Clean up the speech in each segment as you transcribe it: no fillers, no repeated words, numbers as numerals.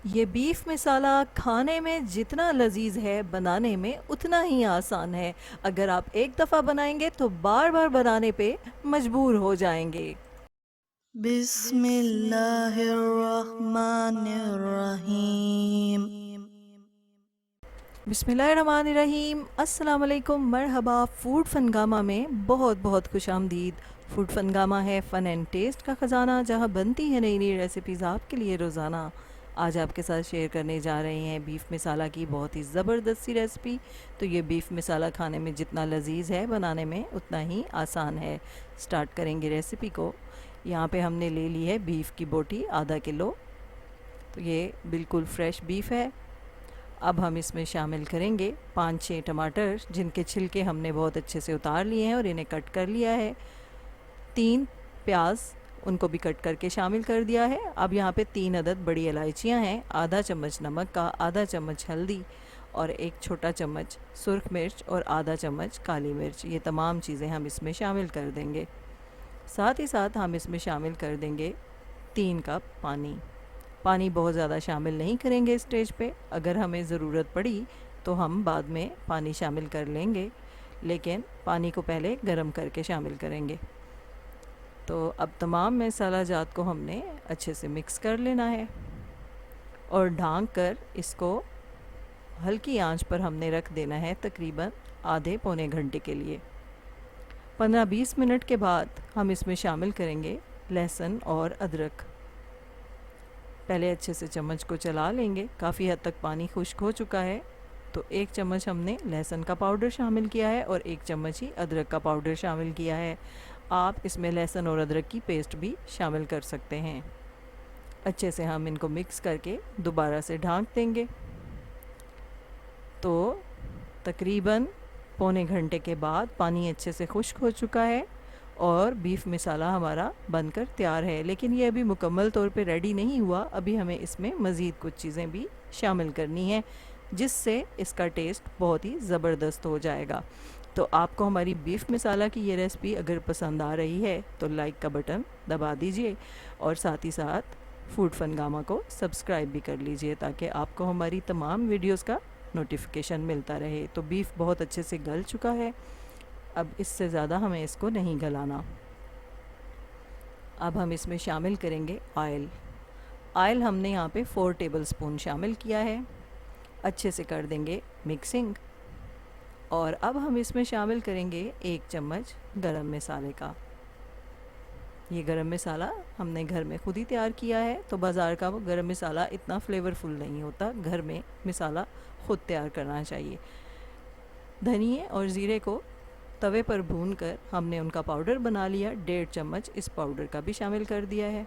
ये बीफ मसाला खाने में जितना लजीज है बनाने में उतना ही आसान है। अगर आप एक दफ़ा बनाएंगे तो बार बार बनाने पे मजबूर हो जाएंगे। बिस्मिल्लाहिर्रहमानिर्रहीम। बिस्मिल्लाहिर्रहमानिर्रहीम। अस्सलाम वालेकुम, मरहबा। फूड फनगामा में बहुत बहुत खुश आमदीद। फूड फनगामा है फ़न एंड टेस्ट का ख़जाना, जहाँ बनती है नई नई रेसिपीज़ आपके लिए रोज़ाना। आज आपके साथ शेयर करने जा रहे हैं बीफ मसाला की बहुत ही ज़बरदस्त सी रेसिपी। तो ये बीफ मसाला खाने में जितना लजीज है बनाने में उतना ही आसान है। स्टार्ट करेंगे रेसिपी को। यहाँ पे हमने ले ली है बीफ की बोटी आधा किलो। तो ये बिल्कुल फ्रेश बीफ है। अब हम इसमें शामिल करेंगे 5-6 टमाटर, जिनके छिलके हमने बहुत अच्छे से उतार लिए हैं और इन्हें कट कर लिया है। 3 प्याज, उनको भी कट करके शामिल कर दिया है। अब यहाँ पे 3 अदद बड़ी इलायचियाँ हैं, आधा चम्मच नमक का, आधा चम्मच हल्दी और 1 छोटा चम्मच सुर्ख मिर्च और आधा चम्मच काली मिर्च। ये तमाम चीज़ें हम इसमें शामिल कर देंगे। साथ ही साथ हम इसमें शामिल कर देंगे 3 कप पानी। पानी बहुत ज़्यादा शामिल नहीं करेंगे इस स्टेज पे। अगर हमें ज़रूरत पड़ी तो हम बाद में पानी शामिल कर लेंगे, लेकिन पानी को पहले गर्म करके शामिल करेंगे। तो अब तमाम मसाला जात को हमने अच्छे से मिक्स कर लेना है और ढाँक कर इसको हल्की आंच पर हमने रख देना है तकरीबन आधे पौने घंटे के लिए। 15-20 मिनट के बाद हम इसमें शामिल करेंगे लहसुन और अदरक। पहले अच्छे से चम्मच को चला लेंगे। काफ़ी हद तक पानी खुश्क हो चुका है, तो 1 चम्मच हमने लहसुन का पाउडर शामिल किया है और 1 चम्मच ही अदरक का पाउडर शामिल किया है। आप इसमें लहसुन और अदरक की पेस्ट भी शामिल कर सकते हैं। अच्छे से हम इनको मिक्स करके दोबारा से ढाँक देंगे। तो तकरीबन पौने घंटे के बाद पानी अच्छे से खुश्क हो चुका है और बीफ मसाला हमारा बनकर तैयार है। लेकिन ये अभी मुकम्मल तौर पे रेडी नहीं हुआ, अभी हमें इसमें मज़ीद कुछ चीज़ें भी शामिल करनी है, जिससे इसका टेस्ट बहुत ही ज़बरदस्त हो जाएगा। तो आपको हमारी बीफ मसाला की ये रेसिपी अगर पसंद आ रही है तो लाइक का बटन दबा दीजिए और साथ ही साथ फूड फनगामा को सब्सक्राइब भी कर लीजिए, ताकि आपको हमारी तमाम वीडियोस का नोटिफिकेशन मिलता रहे। तो बीफ बहुत अच्छे से गल चुका है, अब इससे ज़्यादा हमें इसको नहीं गलाना। अब हम इसमें शामिल करेंगे ऑयल। ऑयल हमने यहाँ पे 4 टेबलस्पून शामिल किया है। अच्छे से कर देंगे मिक्सिंग और अब हम इसमें शामिल करेंगे 1 चम्मच गरम मसाले का। ये गरम मसाला हमने घर में खुद ही तैयार किया है, तो बाज़ार का वो गरम मसाला इतना फ्लेवरफुल नहीं होता। घर में मसाला ख़ुद तैयार करना चाहिए। धनिए और ज़ीरे को तवे पर भून कर हमने उनका पाउडर बना लिया। 1.5 चम्मच इस पाउडर का भी शामिल कर दिया है।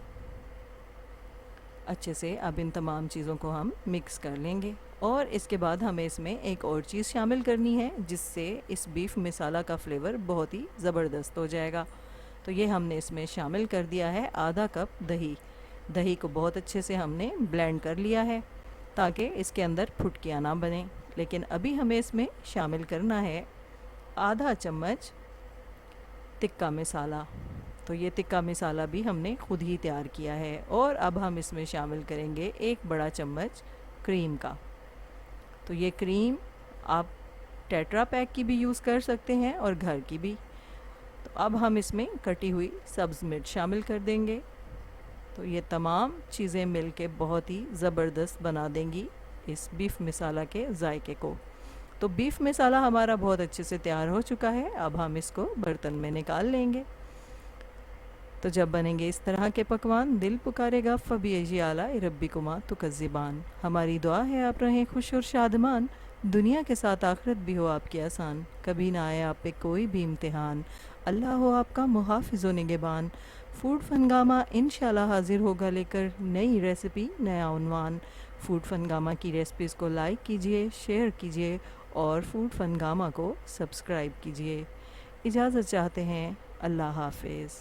अच्छे से अब इन तमाम चीज़ों को हम मिक्स कर लेंगे और इसके बाद हमें इसमें एक और चीज़ शामिल करनी है, जिससे इस बीफ मसाला का फ्लेवर बहुत ही ज़बरदस्त हो जाएगा। तो ये हमने इसमें शामिल कर दिया है आधा कप दही। दही को बहुत अच्छे से हमने ब्लेंड कर लिया है ताकि इसके अंदर फुटकियाँ ना बने। लेकिन अभी हमें इसमें शामिल करना है आधा चम्मच टिक्का मसाला। तो ये टिक्का मसाला भी हमने खुद ही तैयार किया है। और अब हम इसमें शामिल करेंगे 1 बड़ा चम्मच क्रीम का। तो ये क्रीम आप टेट्रा पैक की भी यूज़ कर सकते हैं और घर की भी। तो अब हम इसमें कटी हुई सब्ज़ मिर्च शामिल कर देंगे। तो ये तमाम चीज़ें मिलके बहुत ही ज़बरदस्त बना देंगी इस बीफ मसाला के जायके को। तो बीफ मसाला हमारा बहुत अच्छे से तैयार हो चुका है। अब हम इसको बर्तन में निकाल लेंगे। तो जब बनेंगे इस तरह के पकवान, दिल पुकारेगा फ़बी आला रब्बिकुमा तुकज़्ज़िबान। हमारी दुआ है आप रहें खुश और शादमान, दुनिया के साथ आखिरत भी हो आपकी आसान, कभी ना आए आप पे कोई भी इम्तिहान, अल्लाह हो आपका मुहाफ़िज़ व निगहबान। फूड फनगामा इंशाल्लाह हाज़िर होगा लेकर नई रेसिपी, नया उन्वान। फूड फनगामा की रेसिपीज़ को लाइक कीजिए, शेयर कीजिए और फूड फनगामा को सब्सक्राइब कीजिए। इजाज़त चाहते हैं। अल्लाह हाफ़िज़।